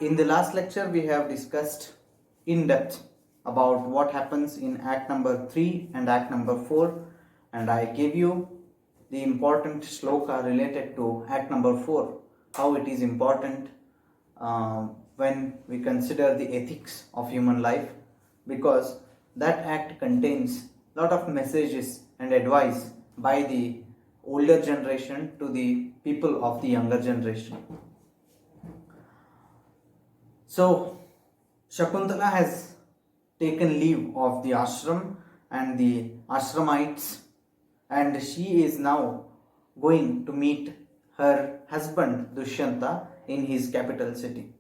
In the last lecture, we have discussed in depth about what happens in act number 3 and act number 4, and I gave you the important shloka related to act number 4, how it is important when we consider the ethics of human life, because that act contains a lot of messages and advice by the older generation to the people of the younger generation. So, Shakuntala has taken leave of the ashram and the ashramites, and she is now going to meet her husband Dushyanta in his capital city.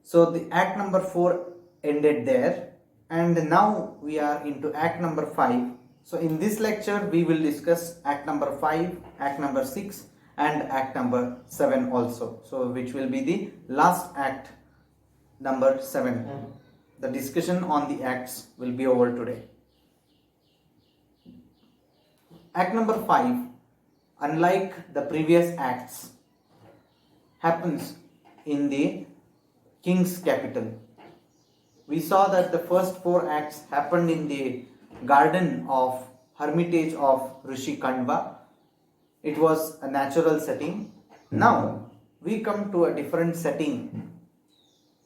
So, the act number 4 ended there, and now we are into act number 5. So, in this lecture, we will discuss act number 5, act number 6, and act number 7 also. So, which will be the last act, number 7. The discussion on the acts will be over today. Act number 5, unlike the previous acts, happens in the king's capital. We saw that the first 4 acts happened in the garden of hermitage of Rishi Kanva. It was a natural setting. Now we come to a different setting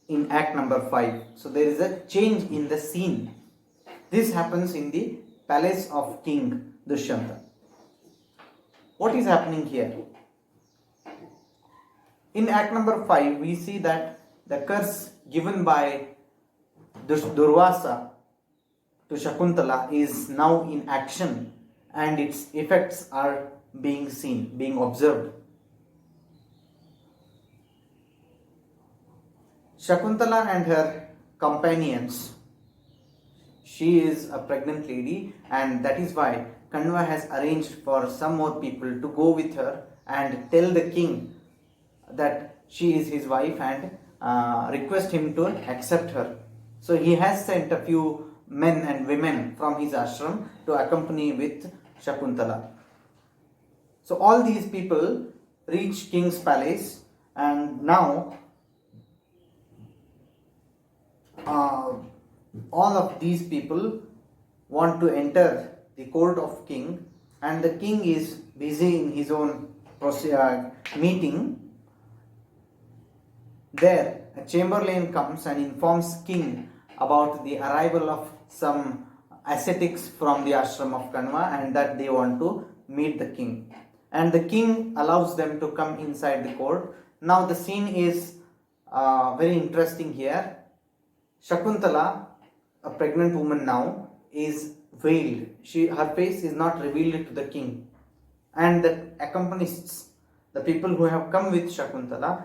in act number 5. So there is a change in the scene. This happens in the palace of King Dushyanta. What is happening here? In act number 5, we see that the curse given by Durvasa to Shakuntala is now in action, and its effects are being seen, being observed. Shakuntala and her companions, she is a pregnant lady, and that is why Kanva has arranged for some more people to go with her and tell the king that she is his wife and request him to accept her. So he has sent a few men and women from his ashram to accompany with Shakuntala. So all these people reach king's palace, and now all of these people want to enter the court of king, and the king is busy in his own meeting. There, a chamberlain comes and informs king about the arrival of some ascetics from the ashram of Kanva, and that they want to meet the king. And the king allows them to come inside the court. Now the scene is very interesting here. Shakuntala, a pregnant woman now, is veiled. Her face is not revealed to the king. And the accompanists, the people who have come with Shakuntala,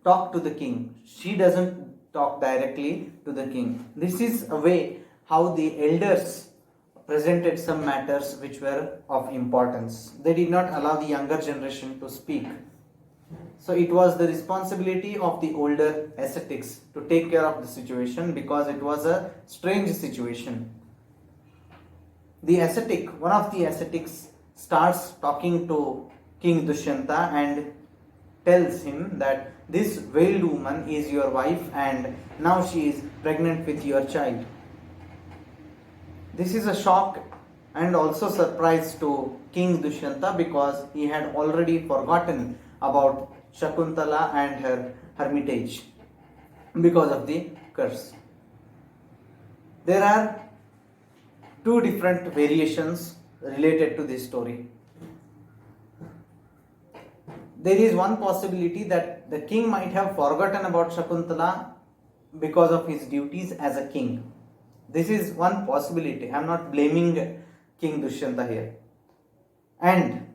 talk to the king. She doesn't talk directly to the king. This is a way how the elders presented some matters which were of importance. They did not allow the younger generation to speak. So it was the responsibility of the older ascetics to take care of the situation, because it was a strange situation. The ascetic, one of the ascetics, starts talking to King Dushyanta and tells him that this veiled woman is your wife, and now she is pregnant with your child. This is a shock and also surprise to King Dushyanta, because he had already forgotten about Shakuntala and her hermitage because of the curse. There are 2 different variations related to this story. There is one possibility that the king might have forgotten about Shakuntala because of his duties as a king. This is one possibility. I am not blaming King Dushyanta here. And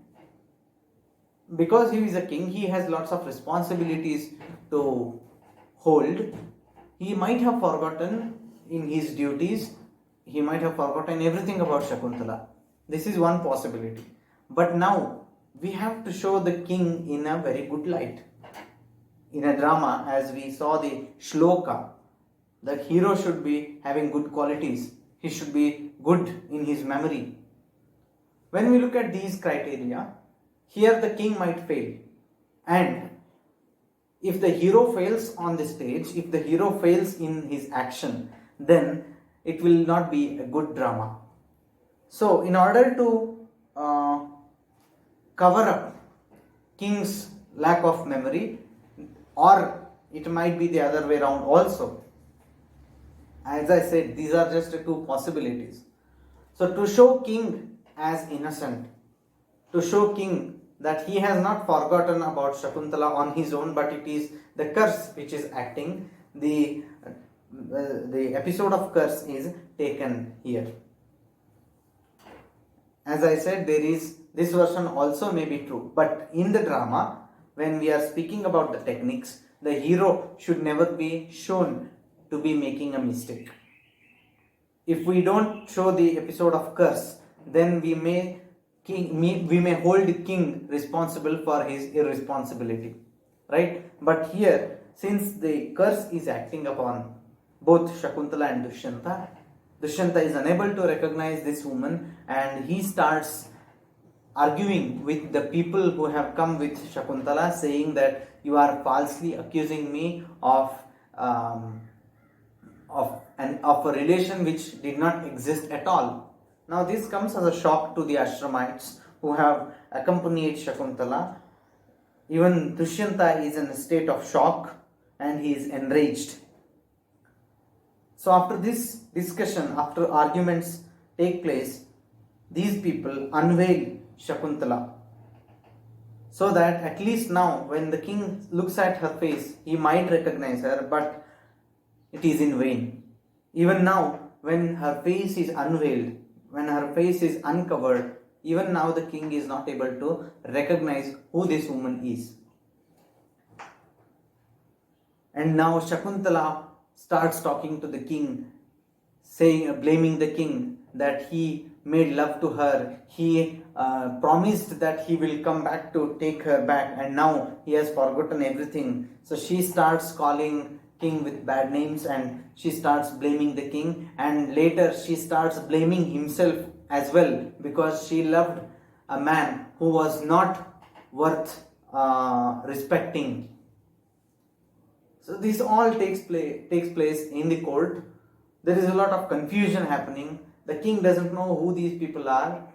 because he is a king, he has lots of responsibilities to hold. He might have forgotten in his duties, he might have forgotten everything about Shakuntala. This is one possibility. But now we have to show the king in a very good light. In a drama, as we saw the shloka, the hero should be having good qualities. He should be good in his memory. When we look at these criteria, here the king might fail. And if the hero fails on the stage, if the hero fails in his action, then it will not be a good drama. So, in order to cover up king's lack of memory, or it might be the other way around also. As I said, these are just two possibilities. So, to show king as innocent, to show king that he has not forgotten about Shakuntala on his own, but it is the curse which is acting. The episode of curse is taken here. As I said, there is this version also may be true, but in the drama, when we are speaking about the techniques, the hero should never be shown to be making a mistake. If we don't show the episode of curse, then we may hold the king responsible for his irresponsibility, right? But here, since the curse is acting upon both Shakuntala and Dushyanta, Dushyanta is unable to recognize this woman, and he starts arguing with the people who have come with Shakuntala, saying that you are falsely accusing me of a relation which did not exist at all. Now this comes as a shock to the Ashramites who have accompanied Shakuntala. Even Dushyanta is in a state of shock and he is enraged. So after this discussion, after arguments take place, these people unveil Shakuntala, so that at least now when the king looks at her face, he might recognize her, but it is in vain. Even now, when her face is unveiled, when her face is uncovered, even now the king is not able to recognize who this woman is. And now Shakuntala starts talking to the king, blaming the king that he made love to her. He promised that he will come back to take her back, and now he has forgotten everything. So she starts calling king with bad names, and she starts blaming the king, and later she starts blaming himself as well, because she loved a man who was not worth respecting. So this all takes place in the court. There is a lot of confusion happening. The king doesn't know who these people are.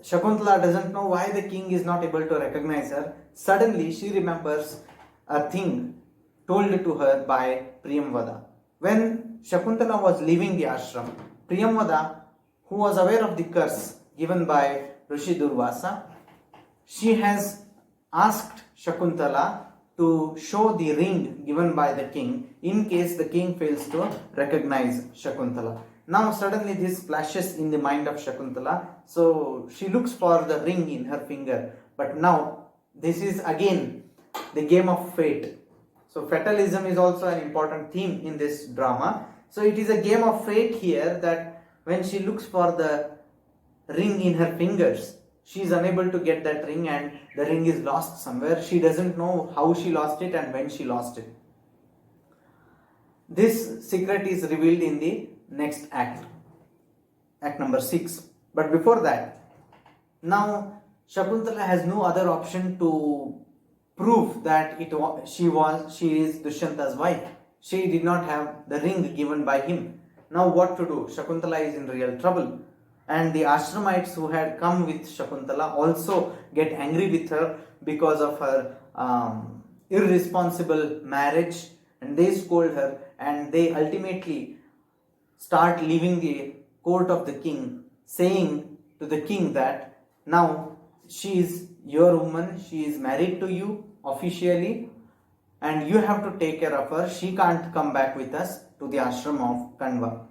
Shakuntala doesn't know why the king is not able to recognize her. Suddenly she remembers a thing told to her by Priyamvada. When Shakuntala was leaving the ashram, Priyamvada, who was aware of the curse given by Rishi Durvasa, she has asked Shakuntala to show the ring given by the king in case the king fails to recognize Shakuntala. Now suddenly this flashes in the mind of Shakuntala, so she looks for the ring in her finger. But now this is again the game of fate. So fatalism is also an important theme in this drama. So it is a game of fate here, that when she looks for the ring in her fingers, she is unable to get that ring, and the ring is lost somewhere. She doesn't know how she lost it and when she lost it. This secret is revealed in the next act number 6. But before that, now Shakuntala has no other option to prove that she is Dushyanta's wife. She did not have the ring given by him. Now what to do? Shakuntala is in real trouble. And the Ashramites who had come with Shakuntala also get angry with her because of her irresponsible marriage, and they scold her, and they ultimately start leaving the court of the king, saying to the king that now she is your woman, she is married to you officially, and you have to take care of her. She can't come back with us to the ashram of Kanva.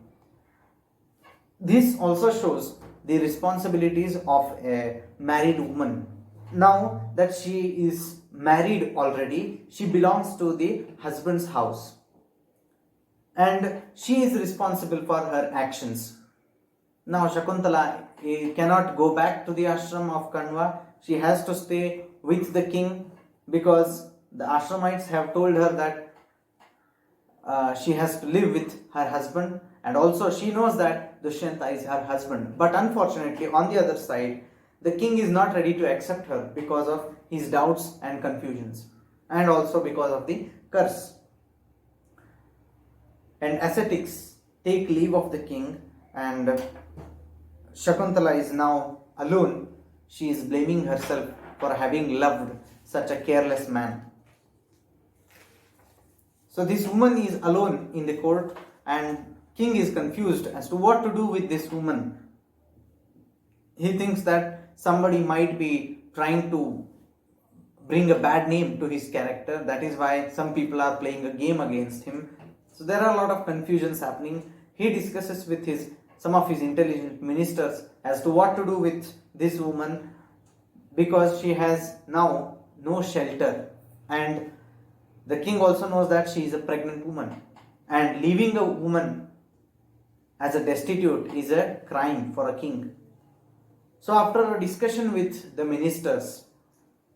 This also shows the responsibilities of a married woman. Now that she is married already, she belongs to the husband's house, and she is responsible for her actions. Now Shakuntala cannot go back to the ashram of Kanva. She has to stay with the king, because the Ashramites have told her that she has to live with her husband, and also she knows that Dushyanta is her husband. But unfortunately, on the other side, the king is not ready to accept her because of his doubts and confusions. and also because of the curse. And ascetics take leave of the king, and Shakuntala is now alone. She is blaming herself for having loved such a careless man. So this woman is alone in the court, and king is confused as to what to do with this woman. He thinks that somebody might be trying to bring a bad name to his character. That is why some people are playing a game against him. So there are a lot of confusions happening. He discusses with some of his intelligent ministers as to what to do with this woman, because she has now no shelter, and the king also knows that she is a pregnant woman, and leaving a woman as a destitute is a crime for a king. So after a discussion with the ministers,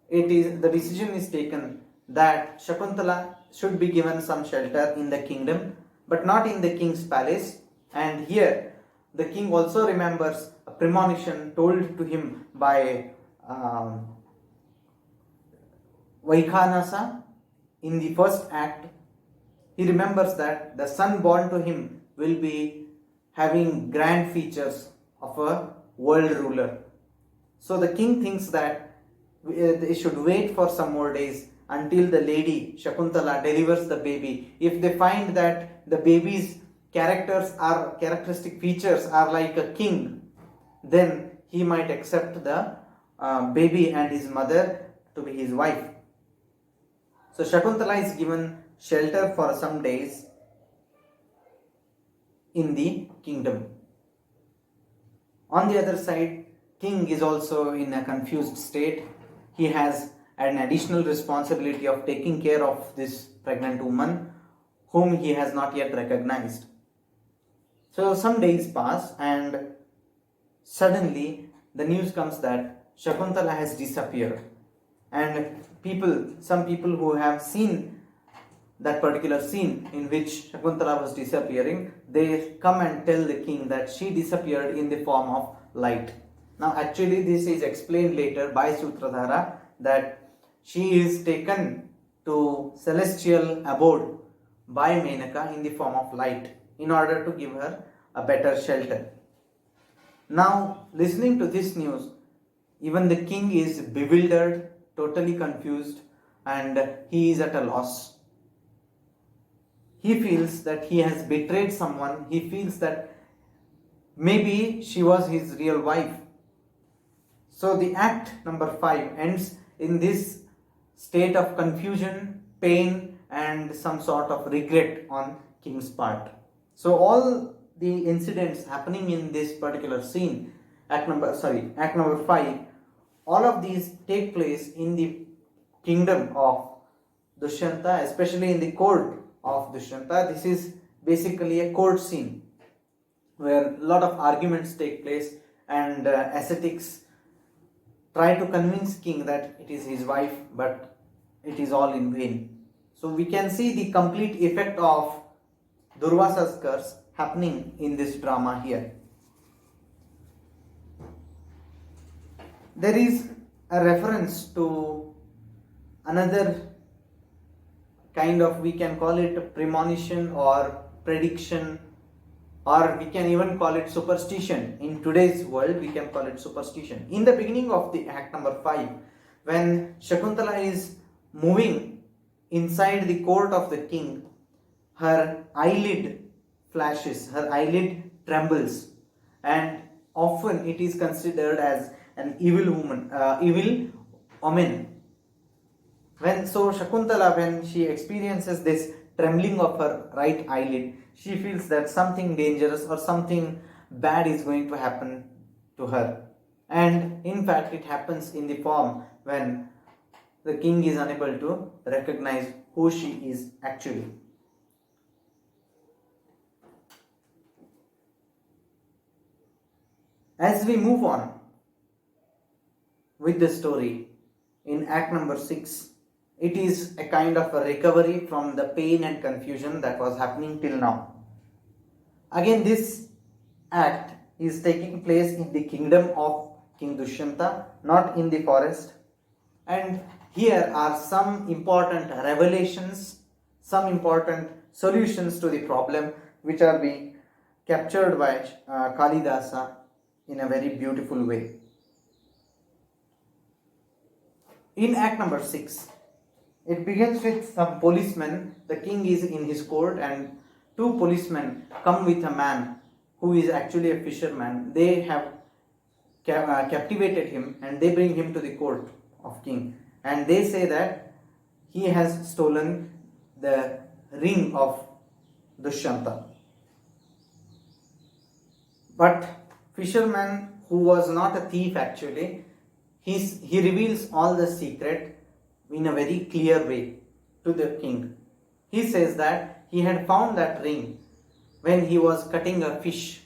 the decision is taken that Shakuntala should be given some shelter in the kingdom, but not in the king's palace. And here the king also remembers a premonition told to him by Vaikhanasa in the first act. He remembers that the son born to him will be having grand features of a world ruler. So the king thinks that they should wait for some more days until the lady Shakuntala delivers the baby. If they find that the baby's characteristic features are like a king, then he might accept the baby and his mother to be his wife. So Shakuntala is given shelter for some days in the kingdom. On the other side, king is also in a confused state. He has an additional responsibility of taking care of this pregnant woman whom he has not yet recognized. So some days pass, and suddenly the news comes that Shakuntala has disappeared. And some people who have seen that particular scene in which Shakuntala was disappearing, they come and tell the king that she disappeared in the form of light. Now actually this is explained later by Sutradhara, that she is taken to celestial abode by Menaka in the form of light in order to give her a better shelter. Now listening to this news, even the king is bewildered, totally confused, and he is at a loss. He feels that he has betrayed someone. He feels that maybe she was his real wife. So the act number 5 ends in this state of confusion, pain, and some sort of regret on king's part. So all the incidents happening in this particular scene, act number 5, all of these take place in the kingdom of Dushyanta, especially in the court of Dushyanta. This is basically a court scene where a lot of arguments take place, and ascetics try to convince king that it is his wife, but it is all in vain. So we can see the complete effect of Durvasa's curse happening in this drama here. There is a reference to another kind of, we can call it premonition or prediction, or we can even call it superstition. In today's world, we can call it superstition. In the beginning of the act number 5, when Shakuntala is moving inside the court of the king, her eyelid flashes, her eyelid trembles, and often it is considered as an evil omen. When Shakuntala, when she experiences this trembling of her right eyelid, she feels that something dangerous or something bad is going to happen to her. And in fact, it happens in the form when the king is unable to recognize who she is actually. As we move on with the story in act number 6, it is a kind of a recovery from the pain and confusion that was happening till now. Again, this act is taking place in the kingdom of King Dushyanta, not in the forest. And Here are some important revelations, some important solutions to the problem which are being captured by Kalidasa in a very beautiful way. In Act number 6, it begins with some policemen. The king is in his court, and two policemen come with a man who is actually a fisherman. They have captivated him and they bring him to the court of king, and they say that he has stolen the ring of Dushyanta. But fisherman, who was not a thief actually, he reveals all the secret in a very clear way to the king. He says that he had found that ring when he was cutting a fish.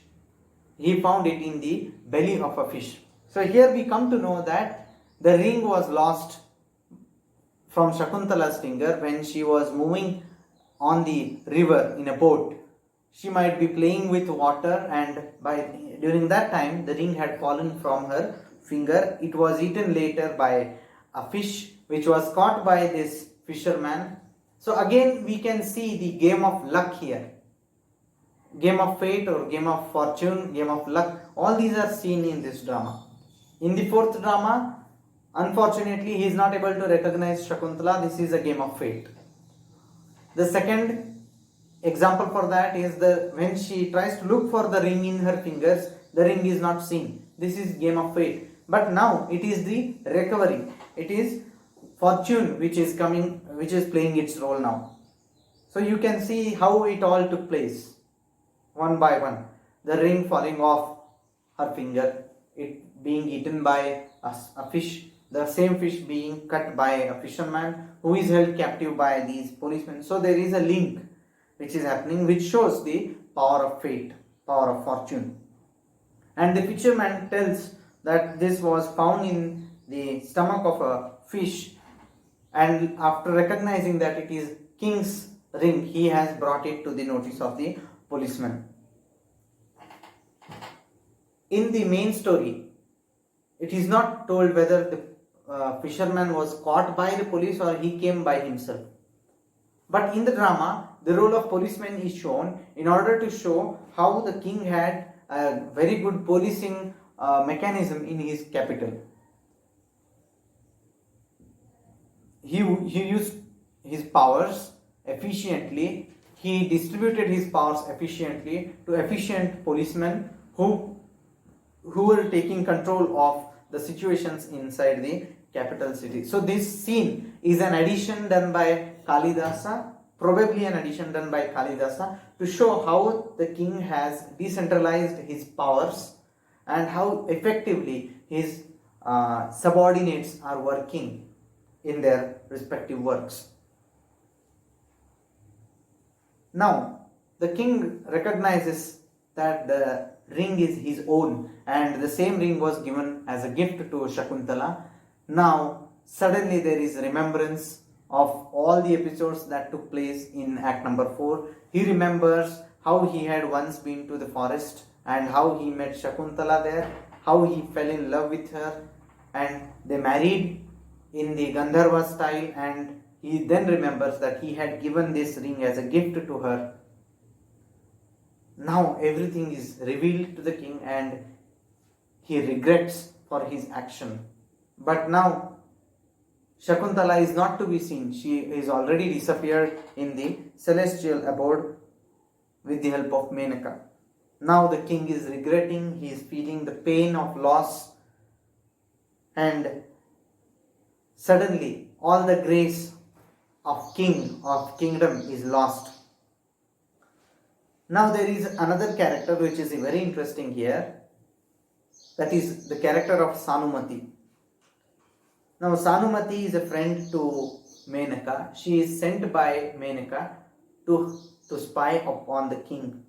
He found it in the belly of a fish. So here we come to know that the ring was lost from Shakuntala's finger when she was moving on the river in a boat. She might be playing with water, and during that time the ring had fallen from her finger. It was eaten later by a fish which was caught by this fisherman. So again we can see the game of luck here. Game of fate or game of fortune, game of luck, all these are seen in this drama. In the fourth drama, unfortunately, he is not able to recognize Shakuntala. This is a game of fate. The second example for that is when she tries to look for the ring in her fingers, the ring is not seen. This is game of fate. But now it is the recovery. It is fortune which is playing its role now. So you can see how it all took place. One by one, the ring falling off her finger, it being eaten by a fish, the same fish being cut by a fisherman who is held captive by these policemen. So there is a link which is happening, which shows the power of fate, power of fortune. And the fisherman tells that this was found in the stomach of a fish, and after recognizing that it is king's ring, he has brought it to the notice of the policeman. In the main story, it is not told whether the fisherman was caught by the police or he came by himself. But in the drama, the role of policeman is shown in order to show how the king had a very good policing mechanism in his capital. He used his powers efficiently. He distributed his powers efficiently to efficient policemen who were taking control of the situations inside the capital city. So this scene is an addition done by Kalidasa, probably an addition done by Kalidasa, to show how the king has decentralized his powers and how effectively his subordinates are working in their respective works. Now, the king recognizes that the ring is his own, and the same ring was given as a gift to Shakuntala. Now, suddenly there is remembrance of all the episodes that took place in Act number 4. He remembers how he had once been to the forest and how he met Shakuntala there, how he fell in love with her, and they married in the Gandharva style, and he then remembers that he had given this ring as a gift to her. Now everything is revealed to the king and he regrets for his action. But now Shakuntala is not to be seen. She is already disappeared in the celestial abode with the help of Menaka. Now the king is regretting, he is feeling the pain of loss, and suddenly all the grace of kingdom is lost. Now there is another character which is very interesting here. That is the character of Sanumati. Now Sanumati is a friend to Menaka. She is sent by Menaka to spy upon the king.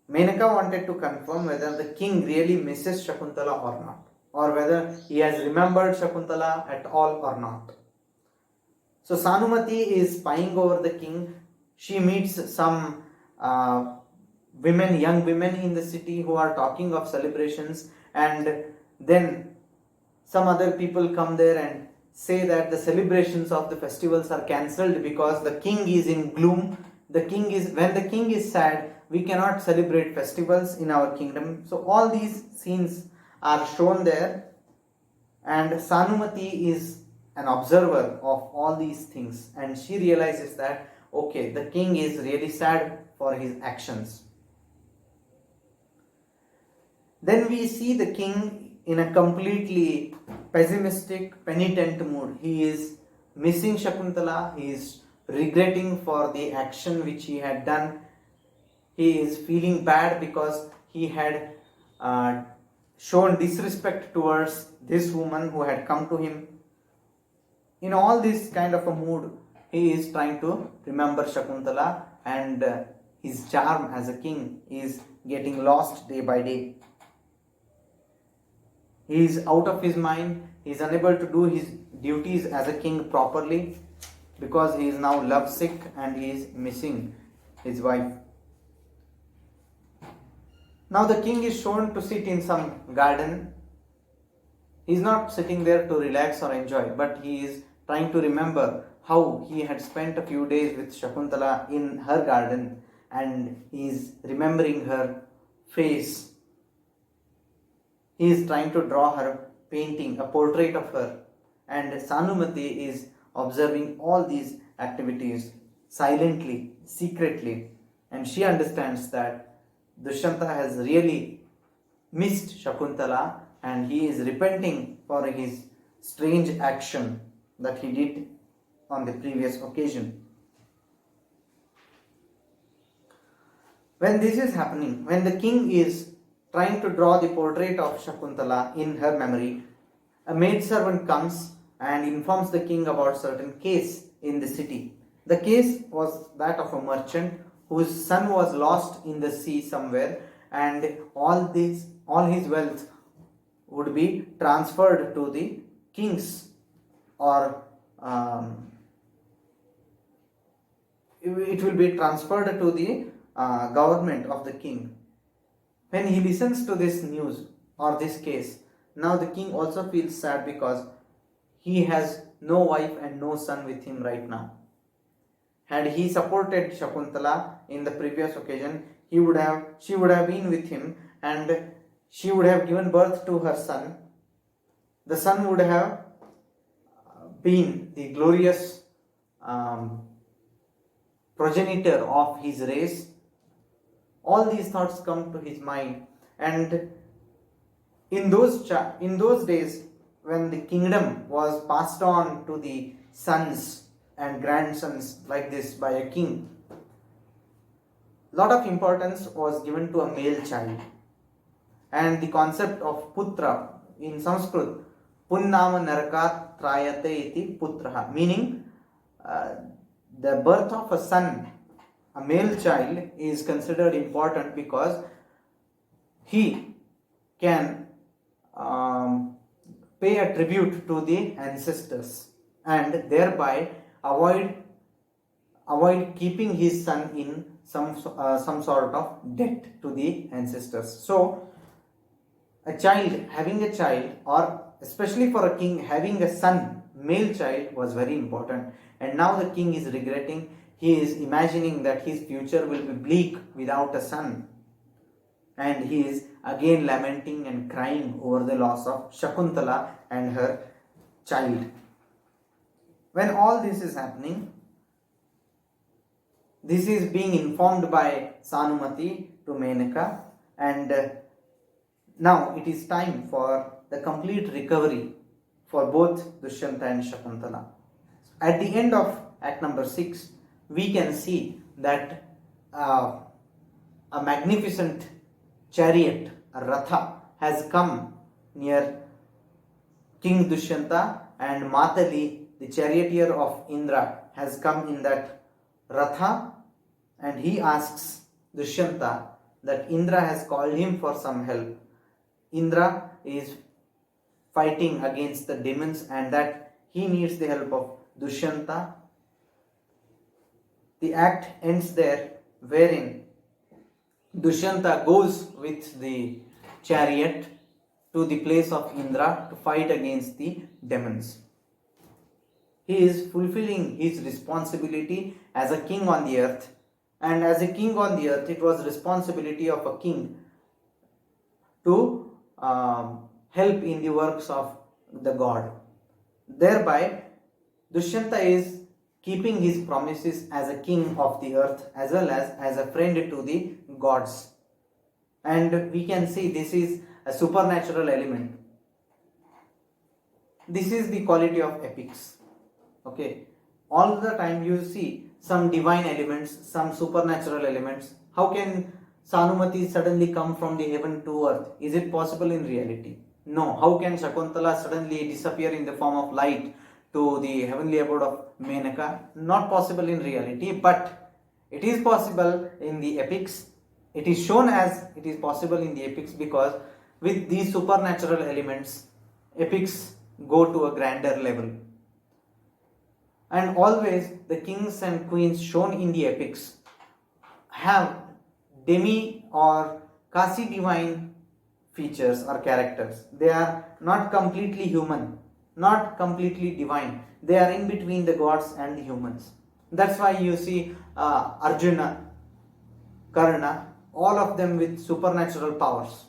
Menaka wanted to confirm whether the king really misses Shakuntala or not, or whether he has remembered Shakuntala at all or not. So Sanumati is spying over the king. She meets some young women in the city who are talking of celebrations, and then some other people come there and say that the celebrations of the festivals are cancelled because the king is in gloom. When the king is sad, we cannot celebrate festivals in our kingdom. So all these scenes are shown there, and Sanumati is an observer of all these things, and she realizes that okay, the king is really sad for his actions. Then we see the king in a completely pessimistic, penitent mood. He is missing Shakuntala, he is regretting for the action which he had done. He is feeling bad because he had shown disrespect towards this woman who had come to him. In all this kind of a mood, he is trying to remember Shakuntala, and his charm as a king is getting lost day by day. He is out of his mind, he is unable to do his duties as a king properly because he is now lovesick and he is missing his wife. Now the king is shown to sit in some garden. He is not sitting there to relax or enjoy, but he is trying to remember how he had spent a few days with Shakuntala in her garden, and he is remembering her face. He is trying to draw her painting, a portrait of her, and Sanumati is observing all these activities silently, secretly, and she understands that Dushyanta has really missed Shakuntala and he is repenting for his strange action that he did on the previous occasion. When this is happening, when the king is trying to draw the portrait of Shakuntala in her memory, a maidservant comes and informs the king about certain case in the city. The case was that of a merchant whose son was lost in the sea somewhere, and all his wealth would be transferred to the kings, or it will be transferred to the government of the king. When he listens to this news or this case, now the king also feels sad because he has no wife and no son with him right now. Had he supported Shakuntala in the previous occasion, she would have been with him, and she would have given birth to her son. The son would have been the glorious progenitor of his race. All these thoughts come to his mind, and in those days when the kingdom was passed on to the sons and grandsons like this by a king, lot of importance was given to a male child, and the concept of putra in Sanskrit, punnama narakat trayate iti putraha, meaning the birth of a son, a male child, is considered important because he can pay a tribute to the ancestors and thereby avoid keeping his son in some sort of debt to the ancestors. So having a child, or especially for a king having a son, male child, was very important. And now the king is regretting. He is imagining that his future will be bleak without a son, and he is again lamenting and crying over the loss of Shakuntala and her child. When all this is happening, this is being informed by Sanumati to Menaka, and now it is time for the complete recovery for both Dushyanta and Shakuntala. At the end of Act number 6, we can see that a magnificent chariot, a Ratha, has come near King Dushyanta, and Matali, the charioteer of Indra, has come in that Ratha, and he asks Dushyanta that Indra has called him for some help. Indra is fighting against the demons and that he needs the help of Dushyanta. The act ends there, wherein Dushyanta goes with the chariot to the place of Indra to fight against the demons. he is fulfilling his responsibility as a king on the earth. And as a king on the earth, it was responsibility of a king to help in the works of the god. Thereby, Dushyanta is keeping his promises as a king of the earth as well as a friend to the gods. And we can see this is a supernatural element. This is the quality of epics. Okay, all the time you see some divine elements, some supernatural elements. How can Sanumati suddenly come from the heaven to earth? Is it possible in reality? No. How can Shakuntala suddenly disappear in the form of light to the heavenly abode of Menaka? Not possible in reality, but it is possible in the epics. It is shown as it is possible in the epics because with these supernatural elements, epics go to a grander level. And always the kings and queens shown in the epics have demi or quasi divine features or characters. They are not completely human, not completely divine. They are in between the gods and the humans. That's why you see Arjuna, Karna, all of them with supernatural powers.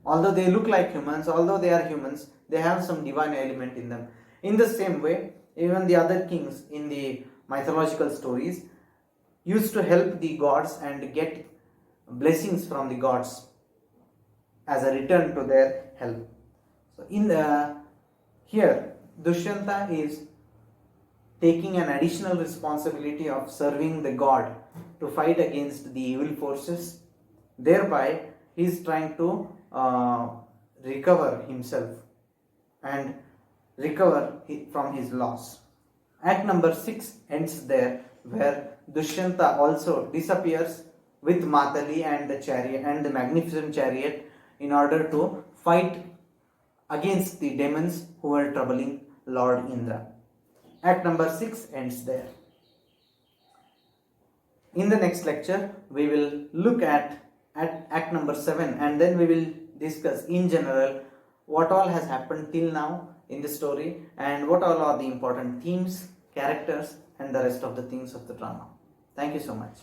Although they look like humans, although they are humans, they have some divine element in them. In the same way, even the other kings in the mythological stories used to help the gods and get blessings from the gods as a return to their help. So here Dushyanta is taking an additional responsibility of serving the god to fight against the evil forces. Thereby he is trying to recover himself and recover from his loss. Act number 6 ends there, where Dushyanta also disappears with Matali and the chariot and the magnificent chariot in order to fight against the demons who were troubling Lord Indra. Act number 6 ends there. In the next lecture, we will look at act number 7, and then we will discuss in general what all has happened till now in the story and what all are the important themes, characters, and the rest of the things of the drama. Thank you so much.